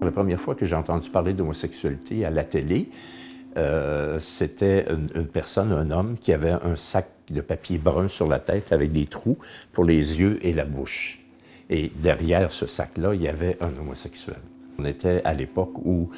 La première fois que j'ai entendu parler d'homosexualité à la télé, c'était une personne, un homme, qui avait un sac de papier brun sur la tête avec des trous pour les yeux et la bouche. Et derrière ce sac-là, il y avait un homosexuel. On était à l'époque où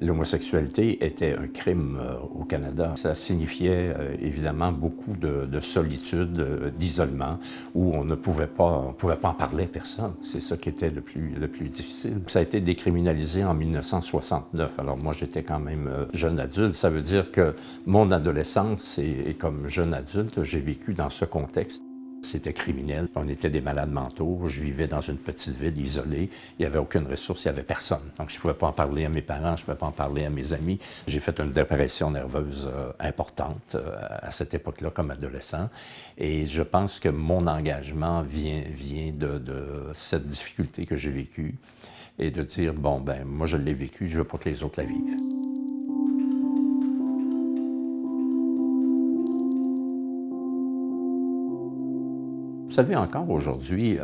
l'homosexualité était un crime au Canada. Ça signifiait évidemment beaucoup de solitude, d'isolement, où on ne pouvait pas, en parler à personne. C'est ça qui était le plus difficile. Ça a été décriminalisé en 1969. Alors moi, j'étais quand même jeune adulte. Ça veut dire que mon adolescence et comme jeune adulte, j'ai vécu dans ce contexte. C'était criminel. On était des malades mentaux. Je vivais dans une petite ville isolée. Il n'y avait aucune ressource, il n'y avait personne. Donc, je ne pouvais pas en parler à mes parents, je ne pouvais pas en parler à mes amis. J'ai fait une dépression nerveuse importante à cette époque-là comme adolescent. Et je pense que mon engagement vient de cette difficulté que j'ai vécue et de dire, bon, ben moi, je l'ai vécu, je ne veux pas que les autres la vivent. Vous savez, encore aujourd'hui,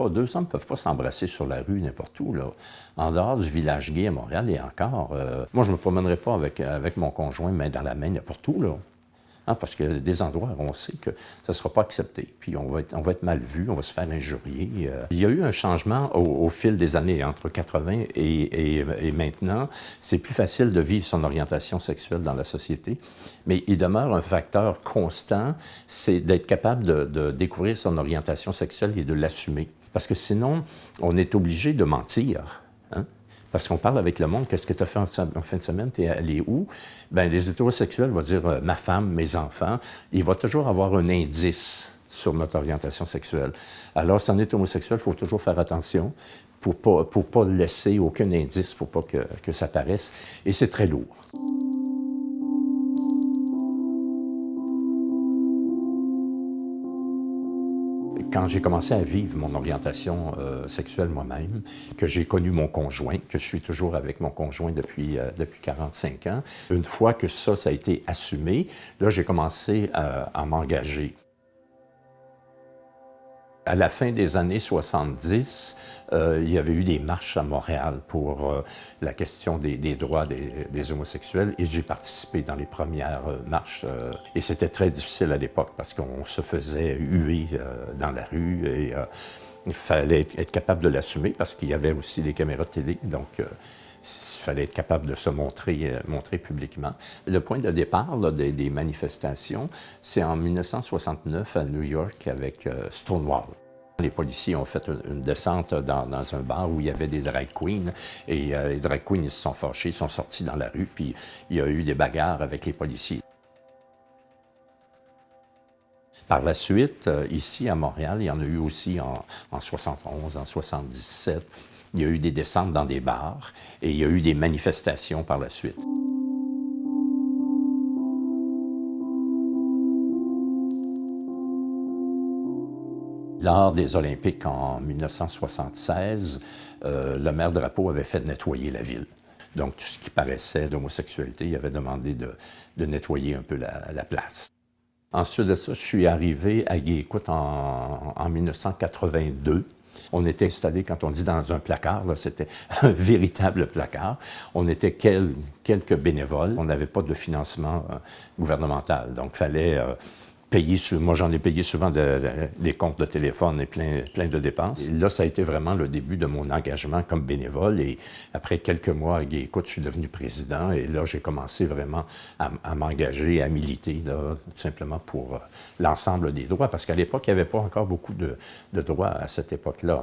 deux hommes ne peuvent pas s'embrasser sur la rue n'importe où, là. En dehors du village gay à Montréal, et encore, moi, je ne me promènerai pas avec mon conjoint main dans la main n'importe où, là. Hein, parce qu'il y a des endroits où on sait que ça ne sera pas accepté, puis on va être mal vu, on va se faire injurier. Il y a eu un changement au fil des années, entre 80 et maintenant. C'est plus facile de vivre son orientation sexuelle dans la société, mais il demeure un facteur constant, c'est d'être capable de découvrir son orientation sexuelle et de l'assumer. Parce que sinon, on est obligé de mentir. Hein? Parce qu'on parle avec le monde, qu'est-ce que tu as fait en fin de semaine, tu es allé où? Bien, les hétérosexuels vont dire ma femme, mes enfants. Il va toujours avoir un indice sur notre orientation sexuelle. Alors, si on est homosexuel, il faut toujours faire attention pour pas laisser aucun indice, pour pas que ça paraisse. Et c'est très lourd. Quand j'ai commencé à vivre mon orientation sexuelle moi-même, que j'ai connu mon conjoint, que je suis toujours avec mon conjoint depuis 45 ans, une fois que ça a été assumé, là, j'ai commencé à m'engager. À la fin des années 70, il y avait eu des marches à Montréal pour la question des droits des homosexuels et j'ai participé dans les premières marches. Et c'était très difficile à l'époque parce qu'on se faisait huer dans la rue et il fallait être capable de l'assumer parce qu'il y avait aussi des caméras de télé. Donc, il fallait être capable de se montrer publiquement. Le point de départ là, des manifestations, c'est en 1969 à New York avec Stonewall. Les policiers ont fait une descente dans un bar où il y avait des drag queens et les drag queens ils se sont fâchés, ils sont sortis dans la rue puis il y a eu des bagarres avec les policiers. Par la suite, ici à Montréal, il y en a eu aussi en 71, en 77. Il y a eu des descentes dans des bars et il y a eu des manifestations par la suite. Lors des Olympiques en 1976, le maire Drapeau avait fait nettoyer la ville. Donc, tout ce qui paraissait d'homosexualité, il avait demandé de nettoyer un peu la place. Ensuite de ça, je suis arrivé à Gay-Écoute en 1982. On était installé, quand on dit dans un placard, c'était un véritable placard. On était quelques bénévoles. On n'avait pas de financement gouvernemental. Donc, il fallait payer. Moi, j'en ai payé souvent des comptes de téléphone et plein de dépenses. Et là, ça a été vraiment le début de mon engagement comme bénévole. Et après quelques mois à Gay-Écoute, je suis devenu président. Et là, j'ai commencé vraiment à m'engager, à militer, là, tout simplement pour l'ensemble des droits. Parce qu'à l'époque, il n'y avait pas encore beaucoup de droits à cette époque-là.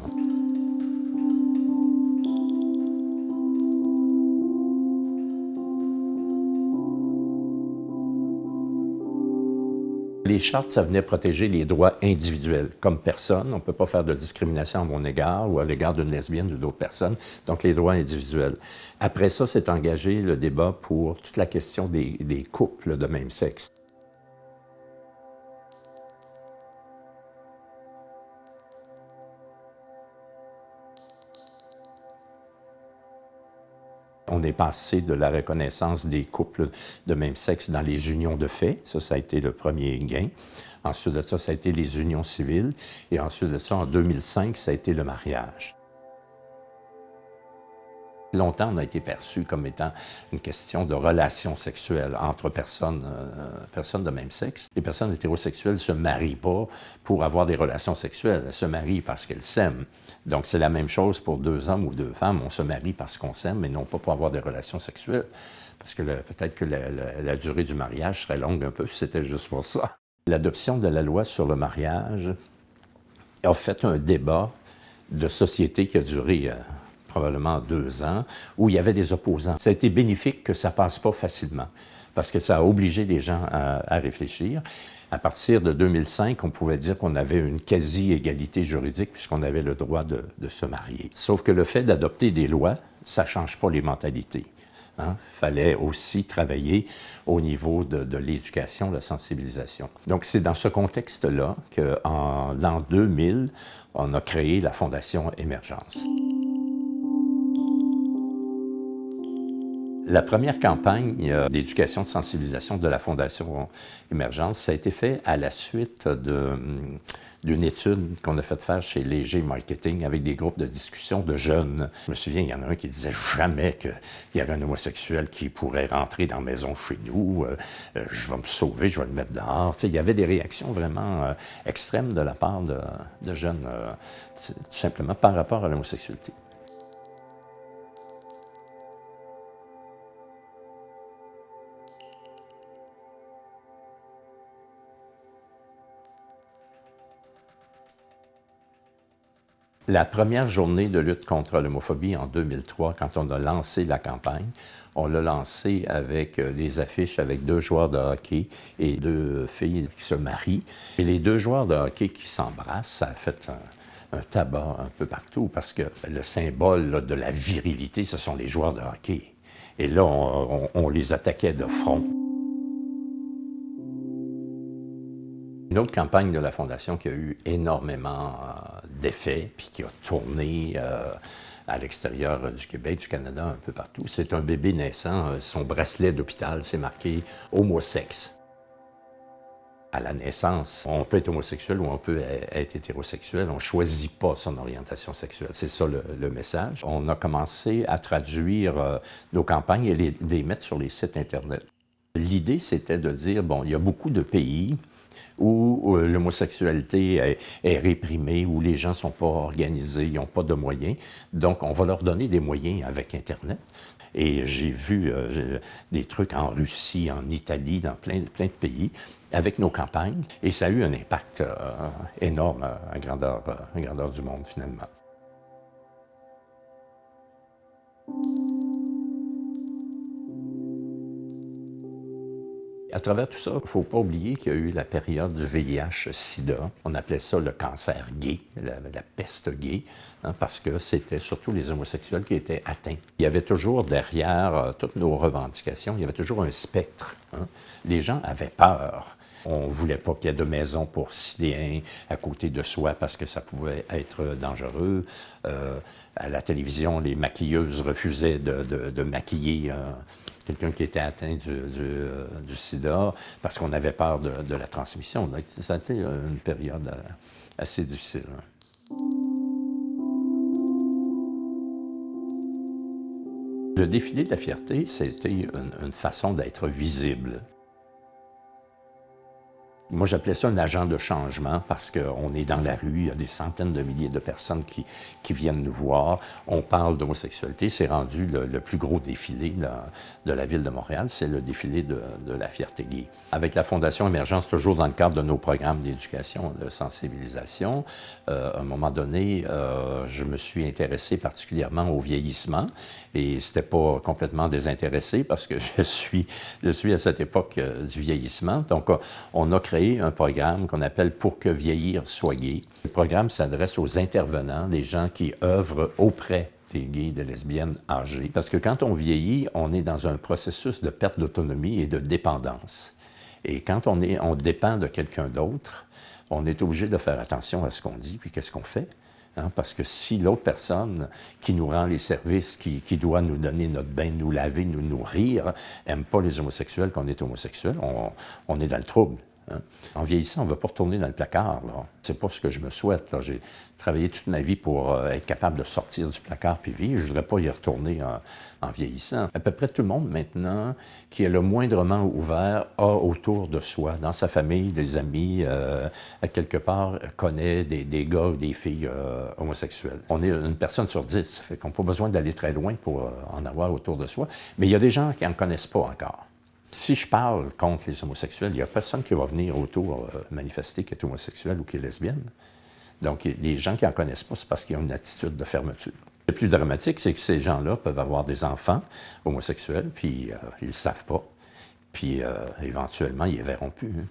Les chartes, ça venait protéger les droits individuels. Comme personne, on ne peut pas faire de discrimination à mon égard ou à l'égard d'une lesbienne ou d'autres personnes, donc les droits individuels. Après ça, s'est engagé le débat pour toute la question des couples de même sexe. On est passé de la reconnaissance des couples de même sexe dans les unions de fait. Ça a été le premier gain. Ensuite de ça, ça a été les unions civiles. Et ensuite de ça, en 2005, ça a été le mariage. Longtemps, on a été perçu comme étant une question de relations sexuelles entre personnes de même sexe. Les personnes hétérosexuelles ne se marient pas pour avoir des relations sexuelles. Elles se marient parce qu'elles s'aiment. Donc, c'est la même chose pour deux hommes ou deux femmes. On se marie parce qu'on s'aime, mais non pas pour avoir des relations sexuelles. Parce que peut-être que la durée du mariage serait longue un peu si c'était juste pour ça. L'adoption de la loi sur le mariage a fait un débat de société qui a duré probablement 2 ans, où il y avait des opposants. Ça a été bénéfique que ça ne passe pas facilement, parce que ça a obligé les gens à réfléchir. À partir de 2005, on pouvait dire qu'on avait une quasi-égalité juridique puisqu'on avait le droit de se marier. Sauf que le fait d'adopter des lois, ça ne change pas les mentalités. Il fallait aussi travailler au niveau de l'éducation, de la sensibilisation. Donc, c'est dans ce contexte-là qu'en l'an 2000, on a créé la Fondation Émergence. La première campagne d'éducation, de sensibilisation de la Fondation Émergence, ça a été fait à la suite d'une étude qu'on a fait faire chez Léger Marketing avec des groupes de discussion de jeunes. Je me souviens, il y en a un qui disait jamais qu'il y avait un homosexuel qui pourrait rentrer dans la maison chez nous. Je vais me sauver, je vais le mettre dehors. Il y avait des réactions vraiment extrêmes de la part de jeunes, tout simplement par rapport à l'homosexualité. La première journée de lutte contre l'homophobie en 2003, quand on a lancé la campagne, on l'a lancé avec des affiches avec 2 joueurs de hockey et 2 filles qui se marient. Et les 2 joueurs de hockey qui s'embrassent, ça a fait un tabac un peu partout parce que le symbole là, de la virilité, ce sont les joueurs de hockey. Et là, on les attaquait de front. Une autre campagne de la Fondation qui a eu énormément d'effets, puis qui a tourné à l'extérieur du Québec, du Canada, un peu partout, c'est un bébé naissant, son bracelet d'hôpital, c'est marqué « homosexe ». À la naissance, on peut être homosexuel ou on peut être hétérosexuel. On ne choisit pas son orientation sexuelle. C'est ça le message. On a commencé à traduire nos campagnes et les mettre sur les sites Internet. L'idée, c'était de dire, bon, il y a beaucoup de pays où l'homosexualité est réprimée, où les gens ne sont pas organisés, ils n'ont pas de moyens. Donc, on va leur donner des moyens avec Internet. Et j'ai vu des trucs en Russie, en Italie, dans plein de pays, avec nos campagnes. Et ça a eu un impact énorme à grandeur du monde, finalement. À travers tout ça, il ne faut pas oublier qu'il y a eu la période du VIH-Sida. On appelait ça le cancer gay, la peste gay, parce que c'était surtout les homosexuels qui étaient atteints. Il y avait toujours derrière toutes nos revendications, il y avait toujours un spectre. Les gens avaient peur. On ne voulait pas qu'il y ait de maison pour Siléens à côté de soi parce que ça pouvait être dangereux. À la télévision, les maquilleuses refusaient de maquiller quelqu'un qui était atteint du sida parce qu'on avait peur de la transmission. Donc, ça a été une période assez difficile. Le défilé de la fierté, c'était une façon d'être visible. Moi, j'appelais ça un agent de changement parce qu'on est dans la rue, il y a des centaines de milliers de personnes qui viennent nous voir. On parle d'homosexualité, c'est rendu le plus gros défilé de la ville de Montréal, c'est le défilé de la fierté gay. Avec la Fondation Émergence, toujours dans le cadre de nos programmes d'éducation, de sensibilisation, à un moment donné, je me suis intéressé particulièrement au vieillissement et c'était pas complètement désintéressé parce que je suis à cette époque du vieillissement. Donc, on a créé un programme qu'on appelle « Pour que vieillir soit gay ». Le programme s'adresse aux intervenants, des gens qui œuvrent auprès des gays, des lesbiennes âgées. Parce que quand on vieillit, on est dans un processus de perte d'autonomie et de dépendance. Et quand on dépend de quelqu'un d'autre, on est obligé de faire attention à ce qu'on dit puis qu'est-ce qu'on fait. Parce que si l'autre personne qui nous rend les services, qui doit nous donner notre bain, nous laver, nous nourrir, n'aime pas les homosexuels, qu'on est homosexuel, on est dans le trouble. hein. En vieillissant, on ne va pas retourner dans le placard. Ce n'est pas ce que je me souhaite. J'ai travaillé toute ma vie pour être capable de sortir du placard puis vivre. Je ne voudrais pas y retourner en vieillissant. À peu près tout le monde maintenant qui est le moindrement ouvert a autour de soi, dans sa famille, des amis, à quelque part, connaît des gars ou des filles homosexuels. On est une personne sur 10, ça fait qu'on n'a pas besoin d'aller très loin pour en avoir autour de soi. Mais il y a des gens qui n'en connaissent pas encore. Si je parle contre les homosexuels, il n'y a personne qui va venir autour manifester qu'il est homosexuel ou qu'il est lesbienne. Donc, les gens qui n'en connaissent pas, c'est parce qu'ils ont une attitude de fermeture. Le plus dramatique, c'est que ces gens-là peuvent avoir des enfants homosexuels, puis ils ne le savent pas. Puis, éventuellement, ils ne les verront plus. Hein.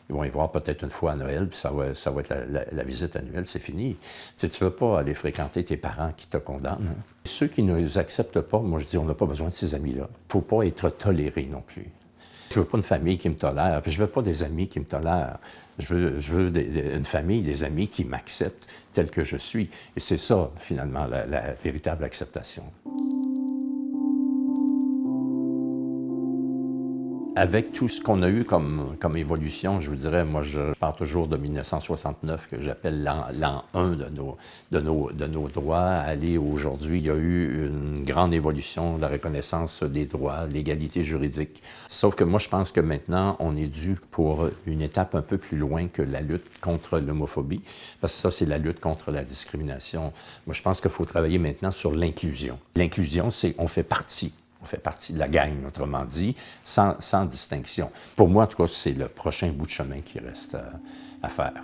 Ils vont y voir peut-être une fois à Noël, puis ça va être la visite annuelle, c'est fini. Tu ne veux pas aller fréquenter tes parents qui te condamnent. Hein. Ceux qui ne les acceptent pas, moi je dis, on n'a pas besoin de ces amis-là. Il ne faut pas être toléré non plus. Je ne veux pas une famille qui me tolère, puis je ne veux pas des amis qui me tolèrent. Je veux une famille, des amis qui m'acceptent tel que je suis. Et c'est ça, finalement, la véritable acceptation. Avec tout ce qu'on a eu comme évolution, je vous dirais, moi, je parle toujours de 1969, que j'appelle l'an 1 de nos droits. Aller aujourd'hui, il y a eu une grande évolution de la reconnaissance des droits, l'égalité juridique. Sauf que moi, je pense que maintenant, on est dû pour une étape un peu plus loin que la lutte contre l'homophobie, parce que ça, c'est la lutte contre la discrimination. Moi, je pense qu'il faut travailler maintenant sur l'inclusion. L'inclusion, c'est on fait partie. On fait partie de la gang, autrement dit, sans distinction. Pour moi, en tout cas, c'est le prochain bout de chemin qui reste à faire.